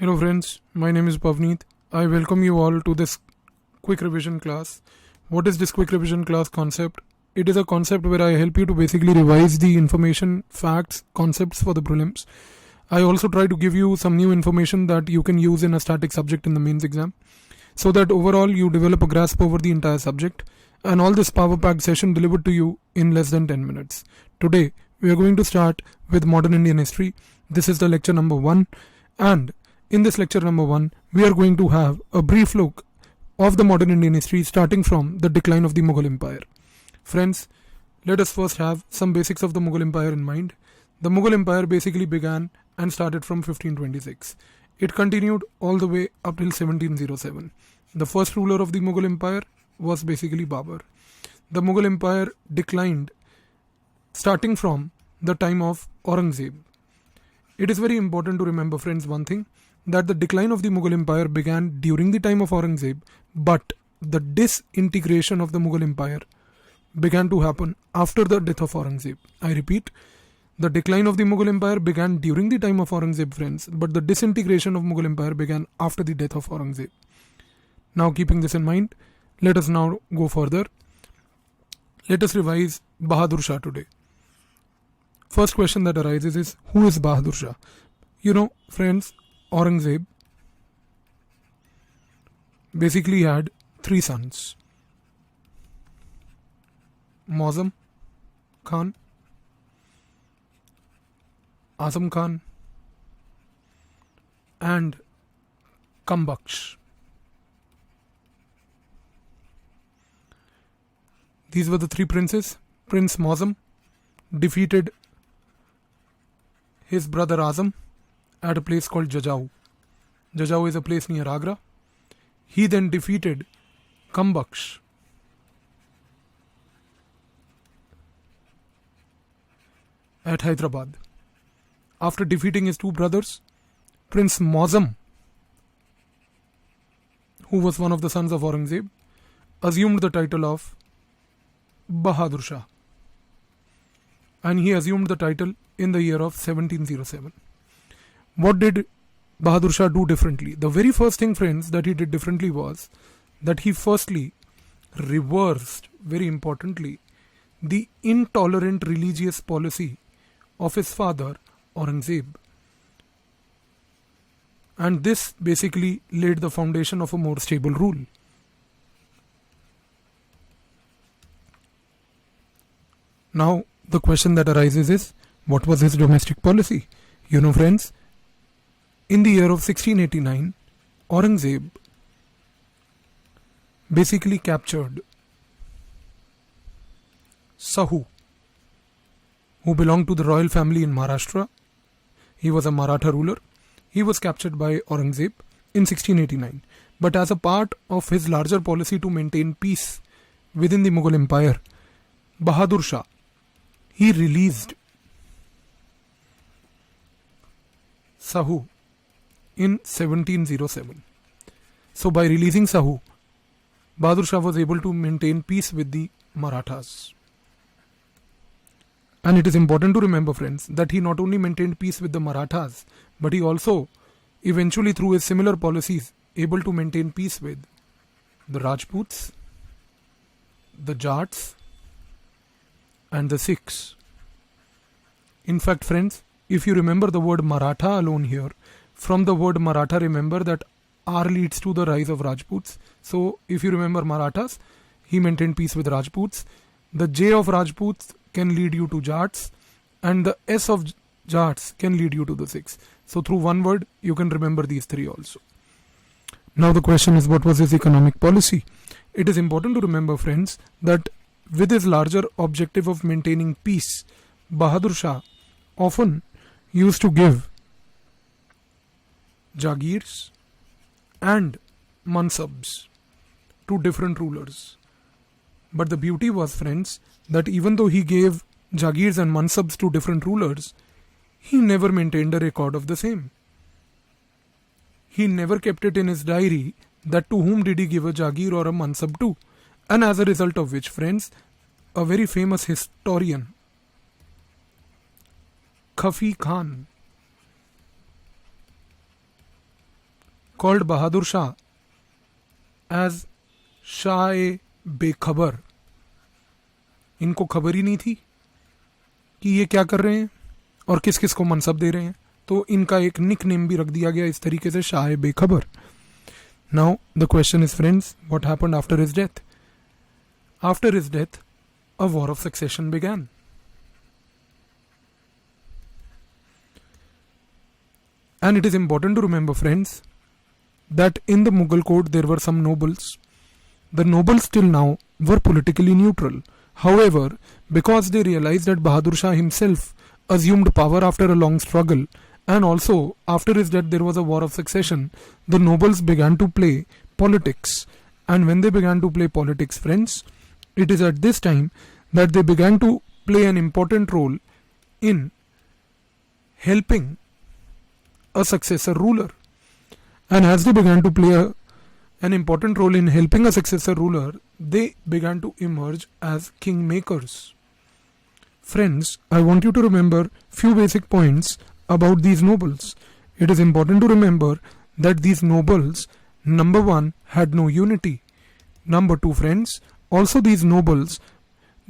Hello friends, my name is Pavneet. I welcome you all to this quick revision class. What is this quick revision class concept? It is a concept where I help you to basically revise the information, facts, concepts for the prelims. I also try to give you some new information that you can use in a static subject in the mains exam, so that overall you develop a grasp over the entire subject, and all this power packed session delivered to you in less than 10 minutes. Today we are going to start with modern Indian history. This is the lecture number 1, and in this lecture number 1, we are going to have a brief look of the modern Indian history starting from the decline of the Mughal Empire. Friends, let us first have some basics of the Mughal Empire in mind. The Mughal Empire basically began and started from 1526. It continued all the way up till 1707. The first ruler of the Mughal Empire was basically Babur. The Mughal Empire declined starting from the time of Aurangzeb. It is very important to remember, friends, one thing, that the decline of the Mughal Empire began during the time of Aurangzeb, but the disintegration of the Mughal Empire began to happen after the death of Aurangzeb. I repeat, the decline of the Mughal Empire began during the time of Aurangzeb, friends, but the disintegration of Mughal Empire began after the death of Aurangzeb. Now, keeping this in mind, let us now go further. Let us revise Bahadur Shah today. First question that arises is, who is Bahadur Shah? You know, friends, Aurangzeb basically had 3 sons: Mauzam Khan, Azam Khan, and Kambaksh. These were the 3 princes. Prince Mauzam defeated his brother Azam at a place called Jajau. Jajau is a place near Agra. He then defeated Kambaksh at Hyderabad. After defeating his 2 brothers, Prince Mauzam, who was one of the sons of Aurangzeb, assumed the title of Bahadur Shah. And he assumed the title in the year of 1707. What did Bahadur Shah do differently? The very first thing, friends, that he did differently was that he firstly reversed, very importantly, the intolerant religious policy of his father Aurangzeb. And this basically laid the foundation of a more stable rule. Now, the question that arises is, what was his domestic policy? You know, friends, in the year of 1689, Aurangzeb basically captured Sahu, who belonged to the royal family in Maharashtra. He was a Maratha ruler. He was captured by Aurangzeb in 1689. But as a part of his larger policy to maintain peace within the Mughal Empire, Bahadur Shah, he released Sahu in 1707. So by releasing Sahu, Bahadur Shah was able to maintain peace with the Marathas. And it is important to remember, friends, that he not only maintained peace with the Marathas, but he also, eventually through his similar policies, able to maintain peace with the Rajputs, the Jats, and the Sikhs. In fact, friends, if you remember the word Maratha alone here, from the word Maratha, remember that R leads to the rise of Rajputs. So, if you remember Marathas, he maintained peace with Rajputs. The J of Rajputs can lead you to Jats, and the S of Jats can lead you to the Sikhs. So, through one word, you can remember these 3 also. Now, the question is, what was his economic policy? It is important to remember, friends, that with his larger objective of maintaining peace, Bahadur Shah often used to give Jagirs and Mansabs to different rulers. But the beauty was, friends, that even though he gave Jagirs and Mansabs to different rulers, he never maintained a record of the same. He never kept it in his diary that to whom did he give a Jagir or a Mansab to. And as a result of which, friends, a very famous historian, Khafi Khan, called Bahadur Shah as Shah-e-Bekhabar. इनको खबर ही नहीं थी कि ये क्या कर रहे हैं और किस किस को मनसब दे रहे हैं, तो इनका एक निक नेम भी रख दिया गया इस तरीके से, शाह-ए-बेखबर. Now the question is friends, what happened after his death? After his death a war of succession began. And it is important to remember, friends, that in the Mughal court there were some nobles. The nobles till now were politically neutral. However, because they realized that Bahadur Shah himself assumed power after a long struggle, and also after his death there was a war of succession, the nobles began to play politics. And when they began to play politics, friends, it is at this time that they began to play an important role in helping a successor ruler. And as they began to play an important role in helping a successor ruler, they began to emerge as kingmakers. Friends, I want you to remember few basic points about these nobles. It is important to remember that these nobles, number one, had no unity. Number two, friends, also these nobles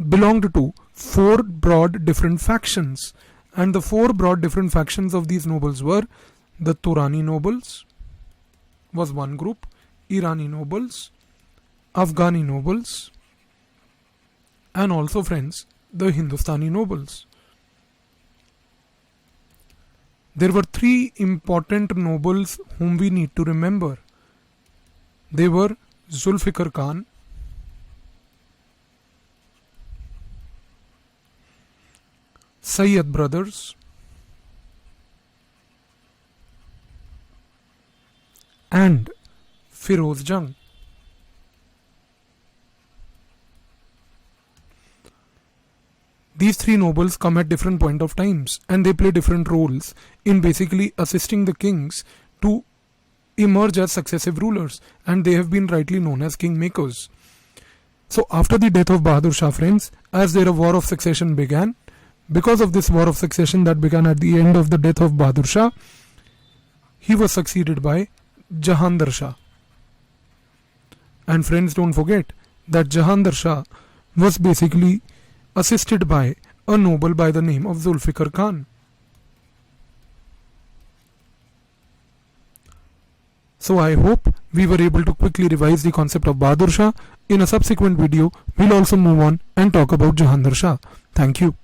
belonged to four broad different factions, and the four broad different factions of these nobles were the Turani nobles was one group, Irani nobles, Afghani nobles, and also, friends, the Hindustani nobles. There were three important nobles whom we need to remember. They were Zulfikar Khan, Sayyid brothers, and Firoz Jung. These three nobles come at different point of times, and they play different roles in basically assisting the kings to emerge as successive rulers, and they have been rightly known as kingmakers. So after the death of Bahadur Shah, friends, as there a war of succession began, because of this war of succession that began at the end of the death of Bahadur Shah, he was succeeded by Jahandar Shah. And friends, don't forget that Jahandar Shah was basically assisted by a noble by the name of Zulfikar Khan. So I hope we were able to quickly revise the concept of Bahadur Shah. In a subsequent video, we'll also move on and talk about Jahandar Shah. Thank you.